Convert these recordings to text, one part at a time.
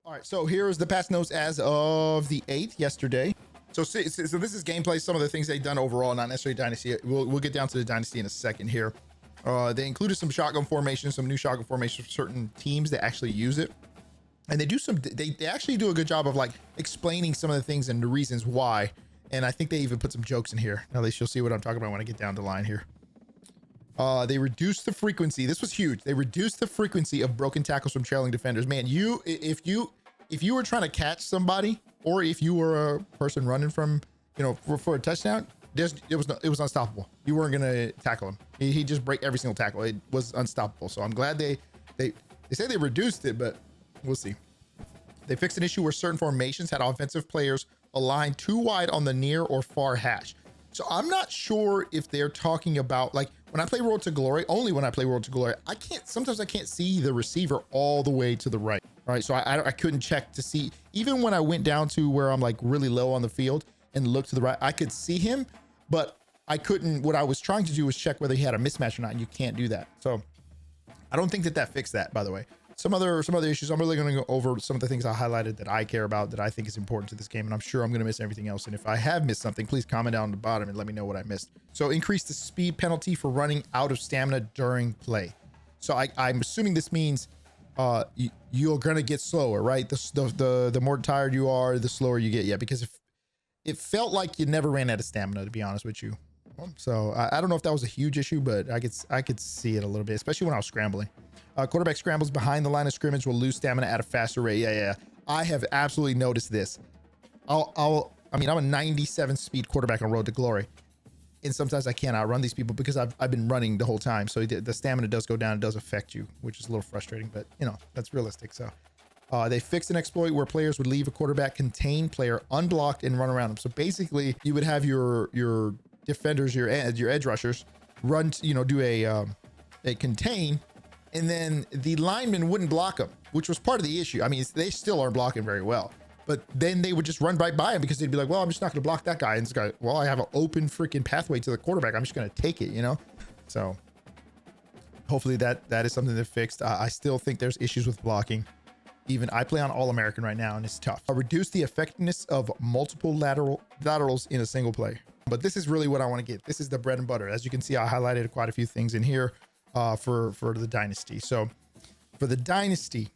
All right, so here's the patch notes as of the 8th, yesterday. So this is gameplay, some of the things they've done overall, not necessarily Dynasty. We'll get down to the Dynasty in a second here. They included some shotgun formations, some new shotgun formations for certain teams that actually use it. And they actually do a good job of like explaining some of the things and the reasons why. And I think they even put some jokes in here. At least you'll see what I'm talking about when I get down the line here. They reduced the frequency. This was huge. They reduced the frequency of broken tackles from trailing defenders. Man, if you were trying to catch somebody, or if you were a person running from, for a touchdown, it was unstoppable. You weren't gonna tackle him. He'd just break every single tackle. It was unstoppable. So I'm glad they say they reduced it, but we'll see. They fixed an issue where certain formations had offensive players aligned too wide on the near or far hash. So I'm not sure if they're talking about, like, when I play Road to Glory, only when I play Road to Glory, sometimes I can't see the receiver all the way to the right. All right, so I couldn't check to see, even when I went down to where I'm like really low on the field and looked to the right, I could see him, but I couldn't. What I was trying to do was check whether he had a mismatch or not, and you can't do that. So I don't think that fixed that, by the way. Some other issues. I'm really going to go over some of the things I highlighted that I care about, that I think is important to this game, and I'm sure I'm going to miss everything else. And if I have missed something, please comment down the bottom and let me know what I missed. So increase the speed penalty for running out of stamina during play. So I'm assuming this means you're going to get slower, right? The more tired you are, the slower you get. Yeah, because if it felt like you never ran out of stamina, to be honest with you. So I don't know if that was a huge issue, but I could see it a little bit, especially when I was scrambling. Quarterback scrambles behind the line of scrimmage will lose stamina at a faster rate. Yeah. I have absolutely noticed this. I'm a 97 speed quarterback on Road to Glory, and sometimes I can't outrun these people because I've been running the whole time. So the stamina does go down. It does affect you, which is a little frustrating, but that's realistic. So they fixed an exploit where players would leave a quarterback contained player unblocked and run around them. So basically you would have your defenders, your edge rushers run, do a contain, and then the lineman wouldn't block them, which was part of the issue. I mean, they still aren't blocking very well, but then they would just run right by him because they'd be like, well, I'm just not going to block that guy. And this guy, well, I have an open freaking pathway to the quarterback. I'm just going to take it, So hopefully that is something that fixed. I still think there's issues with blocking. Even I play on All-American right now, and it's tough. Reduce the effectiveness of multiple laterals in a single play. But this is really what I want to get. This is the bread and butter. As you can see, I highlighted quite a few things in here for the Dynasty. So for the Dynasty,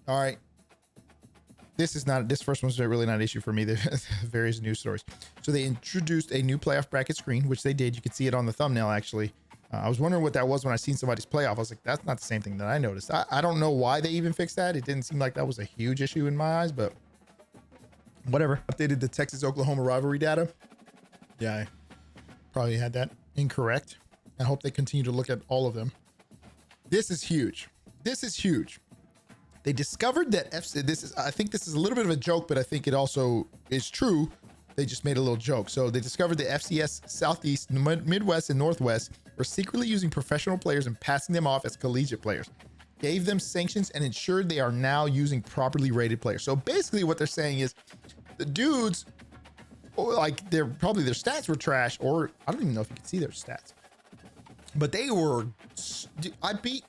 all right, this first one's really not an issue for me. There's various news stories. So they introduced a new playoff bracket screen, which they did. You can see it on the thumbnail, actually. I was wondering what that was when I seen somebody's playoff. I was like, that's not the same thing that I noticed. I don't know why they even fixed that. It didn't seem like that was a huge issue in my eyes, but whatever. Updated the Texas-Oklahoma rivalry data. Yeah, I probably had that incorrect. I hope they continue to look at all of them. This is huge. This is huge. They discovered that I think this is a little bit of a joke, but I think it also is true. They just made a little joke. So they discovered the FCS Southeast, Midwest, and Northwest were secretly using professional players and passing them off as collegiate players, gave them sanctions, and ensured they are now using properly rated players. So basically what they're saying is the dudes, like, their stats were trash, or I don't even know if you can see their stats, but I beat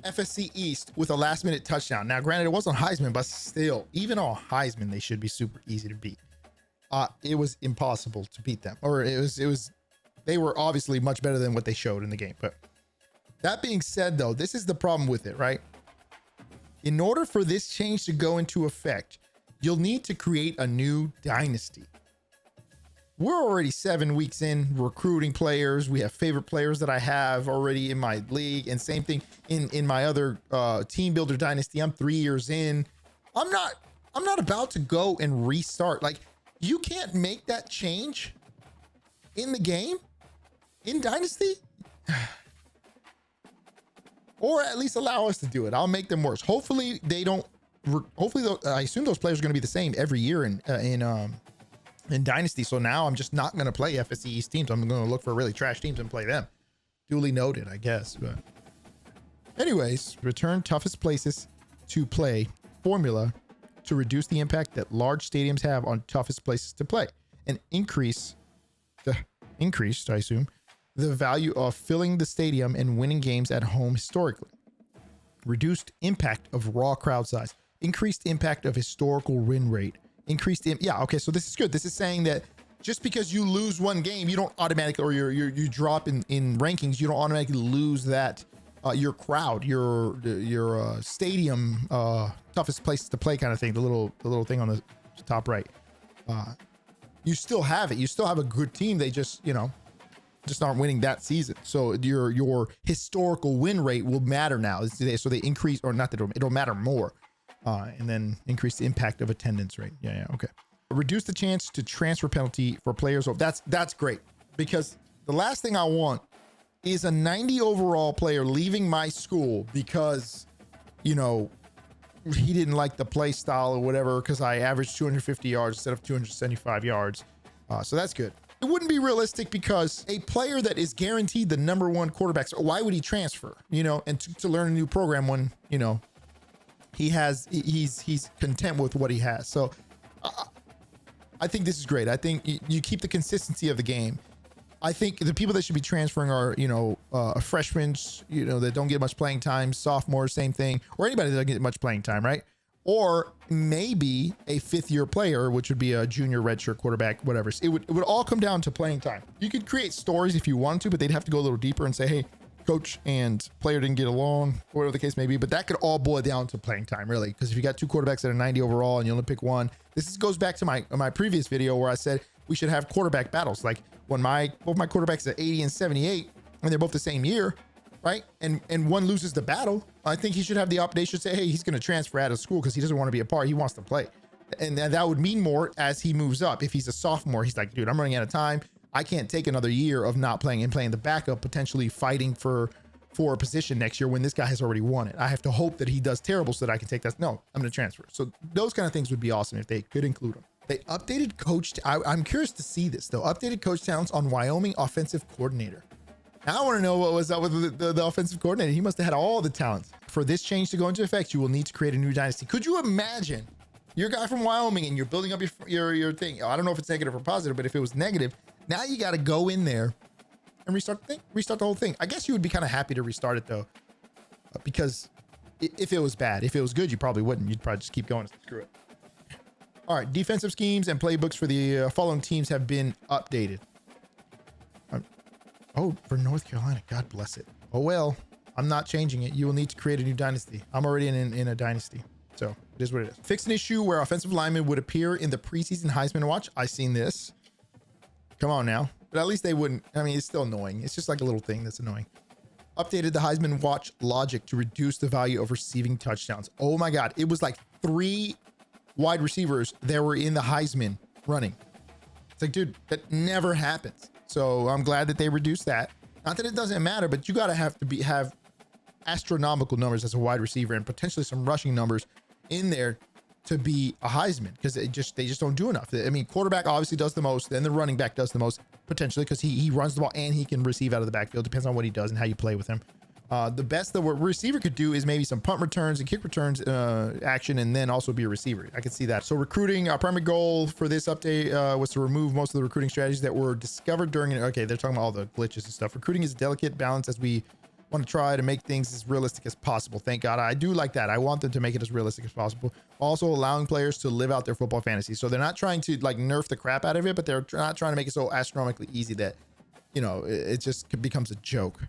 FSC East with a last minute touchdown. Now, granted, it wasn't Heisman, but still, even on Heisman, they should be super easy to beat. It was impossible to beat them, or they were obviously much better than what they showed in the game. But that being said, though, this is the problem with it, right? In order for this change to go into effect, you'll need to create a new dynasty. We're already 7 weeks in recruiting players. We have favorite players that I have already in my league, and same thing in my other team builder dynasty. I'm 3 years in. I'm not about to go and restart. Like, you can't make that change in the game, in Dynasty, or at least allow us to do it. I'll make them worse. Hopefully they don't. Hopefully, I assume those players are going to be the same every year in Dynasty. So now I'm just not going to play FSC East teams. I'm going to look for really trash teams and play them. Duly noted, I guess. But anyways, return toughest places to play formula to reduce the impact that large stadiums have on toughest places to play, and increased, I assume, the value of filling the stadium and winning games at home historically. Reduced impact of raw crowd size. increased impact of historical win rate, yeah, okay, so this is good. This is saying that just because you lose one game, you don't automatically, or you drop in rankings, you don't automatically lose that your crowd, your stadium, toughest places to play kind of thing, the little thing on the top right. You still have it. You still have a good team. They just, just aren't winning that season. So your historical win rate will matter now. So they increase, or not that it'll matter more, and then increase the impact of attendance rate. Yeah, okay. Reduce the chance to transfer penalty for players. That's great, because the last thing I want is a 90 overall player leaving my school because, he didn't like the play style or whatever, because I averaged 250 yards instead of 275 yards. So that's good. It wouldn't be realistic, because a player that is guaranteed the #1 quarterback, so why would he transfer, and to learn a new program when, he's content with what he has. So I think this is great. I think you keep the consistency of the game. I think the people that should be transferring are, freshmen, that don't get much playing time, sophomores, same thing, or anybody that doesn't get much playing time, right? Or maybe a 5th-year player, which would be a junior redshirt quarterback, whatever. It would all come down to playing time. You could create stories if you wanted to, but they'd have to go a little deeper and say, hey, coach and player didn't get along, or whatever the case may be. But that could all boil down to playing time, really, because if you got 2 quarterbacks that are 90 overall and you only pick one, goes back to my previous video where I said we should have quarterback battles. Like when both my quarterbacks are 80 and 78, and they're both the same year, right? And one loses the battle, I think he should have the they should say, hey, he's going to transfer out of school because he doesn't want to be a part. He wants to play. And that would mean more as he moves up. If he's a sophomore, he's like, dude, I'm running out of time. I can't take another year of not playing and playing the backup, potentially fighting for a position next year when this guy has already won it. I have to hope that he does terrible so that I can take that. No, I'm going to transfer. So those kind of things would be awesome if they could include them. They updated coach. I'm curious to see this though. Updated coach talents on Wyoming offensive coordinator. Now I want to know what was up with the offensive coordinator. He must have had all the talents. For this change to go into effect, you will need to create a new dynasty. Could you imagine you're a guy from Wyoming and you're building up your thing? I don't know if it's negative or positive, but if it was negative, now you got to go in there and restart the whole thing. I guess you would be kind of happy to restart it though, because if it was bad, if it was good, you probably wouldn't. You'd probably just keep going. Screw it. All right, defensive schemes and playbooks for the following teams have been updated. Oh, for North Carolina, God bless it. Oh well, I'm not changing it. You will need to create a new dynasty. I'm already in a dynasty, so it is what it is. Fix an issue where offensive linemen would appear in the preseason Heisman watch. I seen this. Come on now. But at least they wouldn't. I mean, it's still annoying. It's just like a little thing that's annoying. Updated the Heisman watch logic to reduce the value of receiving touchdowns. Oh my God. It was like 3 wide receivers that were in the Heisman running. It's like, dude, that never happens. So I'm glad that they reduced that. Not that it doesn't matter, but you got to have astronomical numbers as a wide receiver and potentially some rushing numbers in there to be a Heisman, because they just don't do enough. I mean, quarterback obviously does the most, then the running back does the most potentially, because he runs the ball and he can receive out of the backfield. Depends on what he does and how you play with him. The best that a receiver could do is maybe some punt returns and kick returns action, and then also be a receiver. I could see that. So recruiting, our primary goal for this update was to remove most of the recruiting strategies that were discovered during it. Okay, they're talking about all the glitches and stuff. Recruiting is a delicate balance as we want to try to make things as realistic as possible. Thank God. I do like that. I want them to make it as realistic as possible. Also allowing players to live out their football fantasy. So they're not trying to like nerf the crap out of it, but they're not trying to make it so astronomically easy that, it just becomes a joke.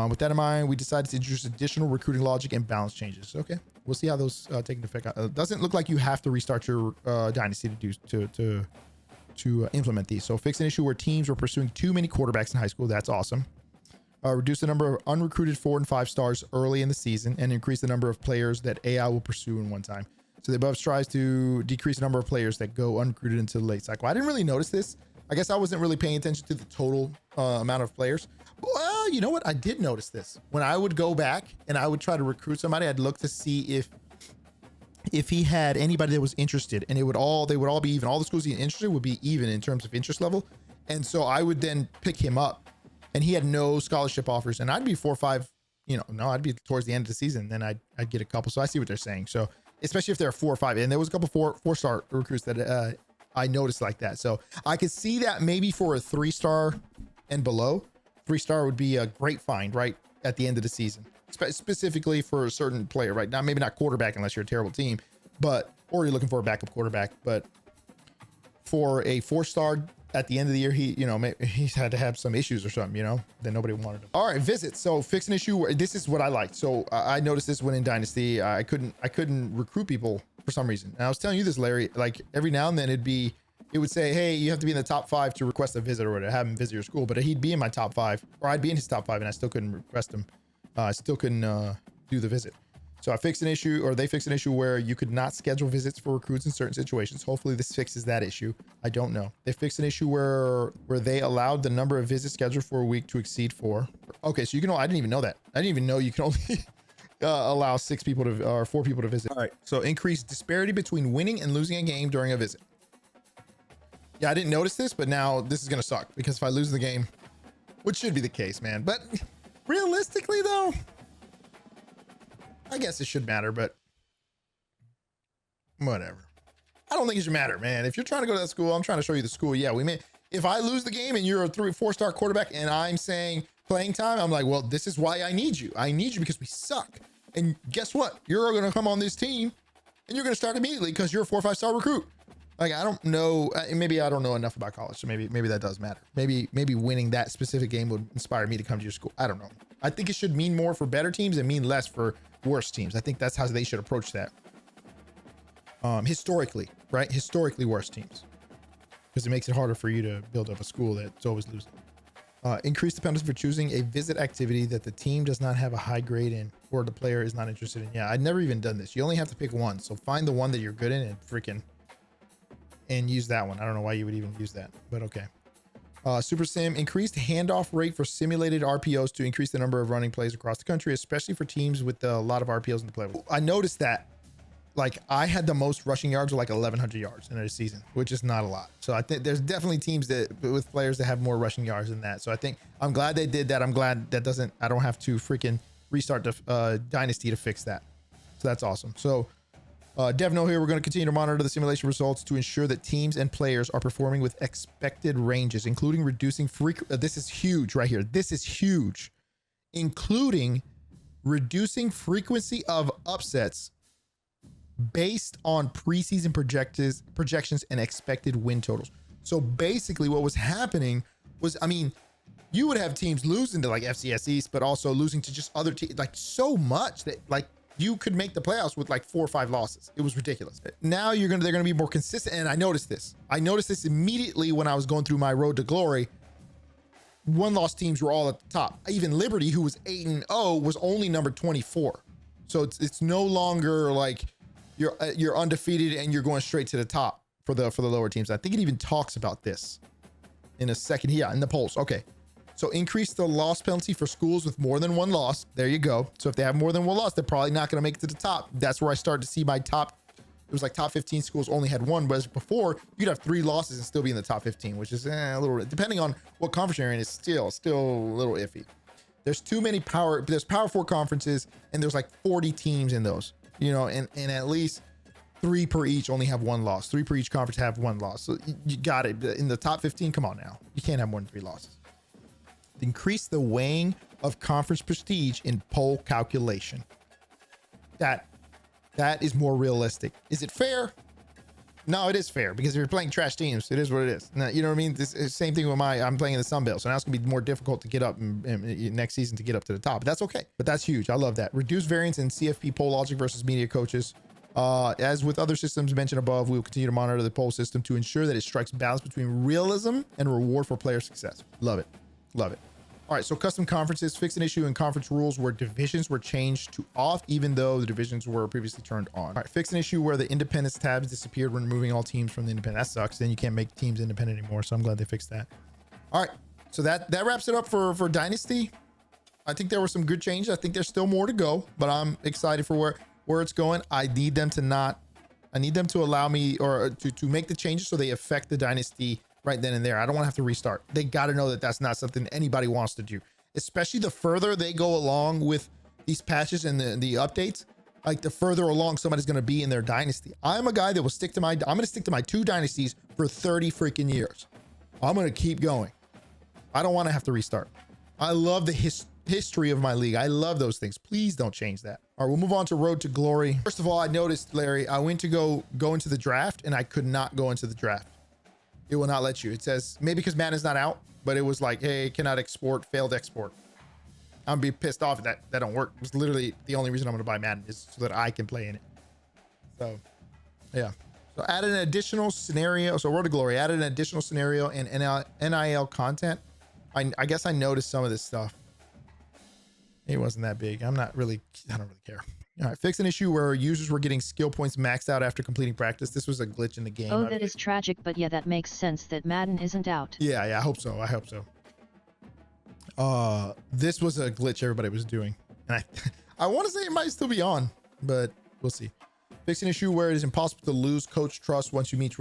With that in mind, we decided to introduce additional recruiting logic and balance changes. Okay, we'll see how those take into effect. It doesn't look like you have to restart your dynasty to implement these. So fix an issue where teams were pursuing too many quarterbacks in high school. That's awesome. Reduce the number of unrecruited 4 and 5 stars early in the season, and increase the number of players that AI will pursue in one time. So the above strives to decrease the number of players that go unrecruited into the late cycle. I didn't really notice this. I guess I wasn't really paying attention to the total amount of players. Well, you know what? I did notice this. When I would go back and I would try to recruit somebody, I'd look to see if he had anybody that was interested, and they would all be even. All the schools he interested would be even in terms of interest level. And so I would then pick him up, and he had no scholarship offers, and I'd be 4 or 5, I'd be towards the end of the season. Then I'd get a couple. So I see what they're saying. So especially if there are 4 or 5, and there was a couple 4-star recruits that I noticed like that. So I could see that maybe for a 3-star and below. 3-star would be a great find right at the end of the season, specifically for a certain player, right? Now, maybe not quarterback unless you're a terrible team, or you're looking for a backup quarterback. But for a 4-star at the end of the year, he's had to have some issues or something, that nobody wanted him. All right, visits. So fix an issue. This is what I liked. So I noticed this when in Dynasty, I couldn't recruit people for some reason. And I was telling you this, Larry, like every now and then it would say, hey, you have to be in the top 5 to request a visit or to have him visit your school. But he'd be in my top 5, or I'd be in his top 5, and I still couldn't request him. I still couldn't do the visit. So I fixed an issue, or they fixed an issue where you could not schedule visits for recruits in certain situations. Hopefully this fixes that issue. I don't know. They fixed an issue where they allowed the number of visits scheduled for a week to exceed 4. Okay, so I didn't even know that. I didn't even know you can only allow 4 people to visit. All right, so increase disparity between winning and losing a game during a visit. Yeah, I didn't notice this, but now this is gonna suck because if I lose the game, which should be the case, man. But realistically though, I guess it should matter, but whatever. I don't think it should matter, man. If you're trying to go to that school, I'm trying to show you the school. Yeah, if I lose the game and you're a 4-star quarterback and I'm saying playing time, I'm like, well, this is why I need you. I need you because we suck. And guess what? You're going to come on this team and you're going to start immediately because you're a 4 or 5-star recruit. Like, I don't know. Maybe I don't know enough about college. So maybe that does matter. Maybe winning that specific game would inspire me to come to your school. I don't know. I think it should mean more for better teams and mean less for worse teams. I think that's how they should approach that. Historically, right? Historically worse teams, because it makes it harder for you to build up a school that's always losing. Increase the penalty for choosing a visit activity that the team does not have a high grade in or the player is not interested in. Yeah, I'd never even done this. You only have to pick one. So find the one that you're good in and use that one. I don't know why you would even use that, but okay. SuperSim, increased handoff rate for simulated RPOs to increase the number of running plays across the country, especially for teams with a lot of RPOs in the playbook. I noticed that, like, I had the most rushing yards of like 1,100 yards in a season, which is not a lot. So I think there's definitely teams with players that have more rushing yards than that. So I think I'm glad they did that. I'm glad that I don't have to freaking restart the Dynasty to fix that. So that's awesome. So DevNo here, we're going to continue to monitor the simulation results to ensure that teams and players are performing with expected ranges, including reducing this is huge right here. This is huge, including reducing frequency of upsets based on preseason projections and expected win totals. So basically what was happening was, I mean, you would have teams losing to like FCS East, but also losing to just other teams, like so much that like you could make the playoffs with like 4 or 5 losses. It was ridiculous. Now they're going to be more consistent. And I noticed this immediately when I was going through my road to glory. 1-loss teams were all at the top. Even Liberty, who was 8-0, was only number 24. So it's no longer like you're undefeated and you're going straight to the top for the lower teams. I think it even talks about this in a second. Yeah, in the polls. Okay. So increase the loss penalty for schools with more than 1 loss. There you go. So if they have more than 1 loss, they're probably not going to make it to the top. That's where I started to see my top. It was like top 15 schools only had 1, whereas before you'd have 3 losses and still be in the top 15, which is a little, depending on what conference you're in, is still a little iffy. There's too many there's Power 4 conferences and there's like 40 teams in those, and at least 3 per each only have 1 loss. 3 per each conference have 1 loss. So you got it. In the top 15, come on now. You can't have more than 3 losses. Increase the weighing of conference prestige in poll calculation. That is more realistic. Is it fair? No, it is fair, because if you're playing trash teams, it is what it is. Now, you know what I mean? This same thing with I'm playing in the Sun Belt, so now it's gonna be more difficult to get up next season to get up to the top. But that's okay. But that's huge. I love that. Reduce variance in CFP poll logic versus media coaches. As with other systems mentioned above, we will continue to monitor the poll system to ensure that it strikes balance between realism and reward for player success. Love it. Love it. All right, so custom conferences, fix an issue in conference rules where divisions were changed to off, even though the divisions were previously turned on. All right, fix an issue where the independence tabs disappeared when removing all teams from the independent. That sucks. Then you can't make teams independent anymore. So I'm glad they fixed that. All right, so that wraps it up for Dynasty. I think there were some good changes. I think there's still more to go, but I'm excited for where it's going. I need them to allow me, or to make the changes so they affect the Dynasty right then and there. I don't want to have to restart. They got to know that that's not something anybody wants to do, especially the further they go along with these patches and the updates. Like, the further along somebody's going to be in their Dynasty. I'm a guy that will I'm going to stick to my 2 dynasties for 30 freaking years. I'm going to keep going. I don't want to have to restart. I love the history of my league. I love those things. Please don't change that. All right, we'll move on to Road to Glory. First of all, I noticed, Larry, I went to go into the draft and I could not go into the draft. It will not let you. It says maybe because Madden is not out, but it was like, hey, cannot export, failed export. I'm be pissed off if that don't work. It's literally the only reason I'm going to buy Madden is so that I can play in it. So, yeah. So added an additional scenario. So Road to Glory added an additional scenario and NIL content. I guess I noticed some of this stuff. It wasn't that big. I don't really care. All right, fix an issue where users were getting skill points maxed out after completing practice. This was a glitch in the game. Oh, that is tragic, but yeah, that makes sense that Madden isn't out. Yeah, I hope so. I hope so. This was a glitch everybody was doing. And I want to say it might still be on, but we'll see. Fix an issue where it is impossible to lose coach trust once you meet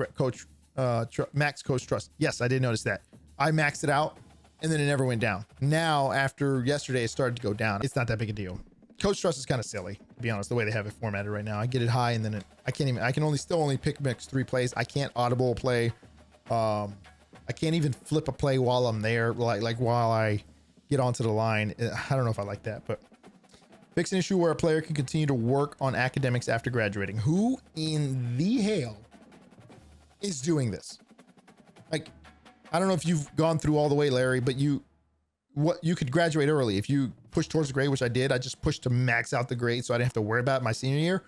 max coach trust. Yes, I did notice that. I maxed it out and then it never went down. Now, after yesterday, it started to go down. It's not that big a deal. Coach trust is kind of silly, to be honest, the way they have it formatted right now. I get it high and then I can still only pick mix 3 plays. I can't audible play. I can't even flip a play while I'm there, like while I get onto the line. I don't know if I like that, but fix an issue where a player can continue to work on academics after graduating. Who in the hell is doing this? Like, I don't know if you've gone through all the way, Larry, but you could graduate early if you push towards the grade, which I did. I just pushed to max out the grade so I didn't have to worry about it my senior year.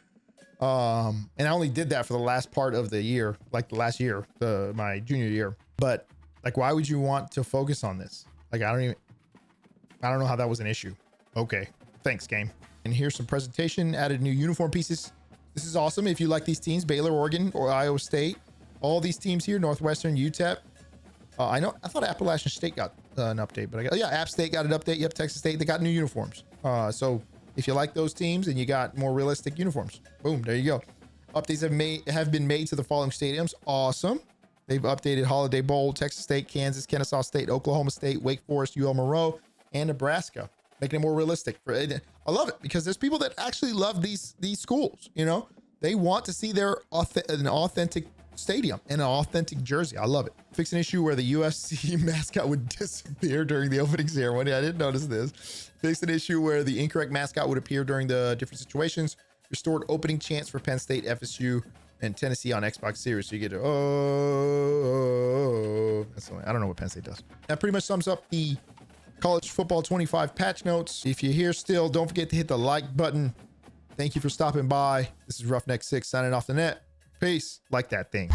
And I only did that for the last part of the year, like the last year, my junior year. But like, why would you want to focus on this? Like, I don't know how that was an issue. Okay, thanks, game. And here's some presentation. Added new uniform pieces. This is awesome. If you like these teams, Baylor, Oregon, or Iowa State, all these teams here, Northwestern, UTEP. I thought Appalachian State got an update, but App State got an update. Yep, Texas State, they got new uniforms. So if you like those teams and you got more realistic uniforms, boom, there you go. Updates have been made to the following stadiums. Awesome. They've updated Holiday Bowl, Texas State, Kansas, Kennesaw State, Oklahoma State, Wake Forest, UL Monroe, and Nebraska, making it more realistic. I love it because there's people that actually love these schools. You know, they want to see an authentic stadium and an authentic jersey. I love it. Fix an issue where the UFC mascot would disappear during the opening ceremony. I didn't notice this. Fix an issue where the incorrect mascot would appear during the different situations. Restored opening chants for Penn State, FSU, and Tennessee on Xbox Series. So you get I don't know what Penn State does. That pretty much sums up the College Football 25 patch notes. If you're here still, don't forget to hit the like button. Thank you for stopping by. This is Roughneck 6 signing off the net. Peace. Like that thing.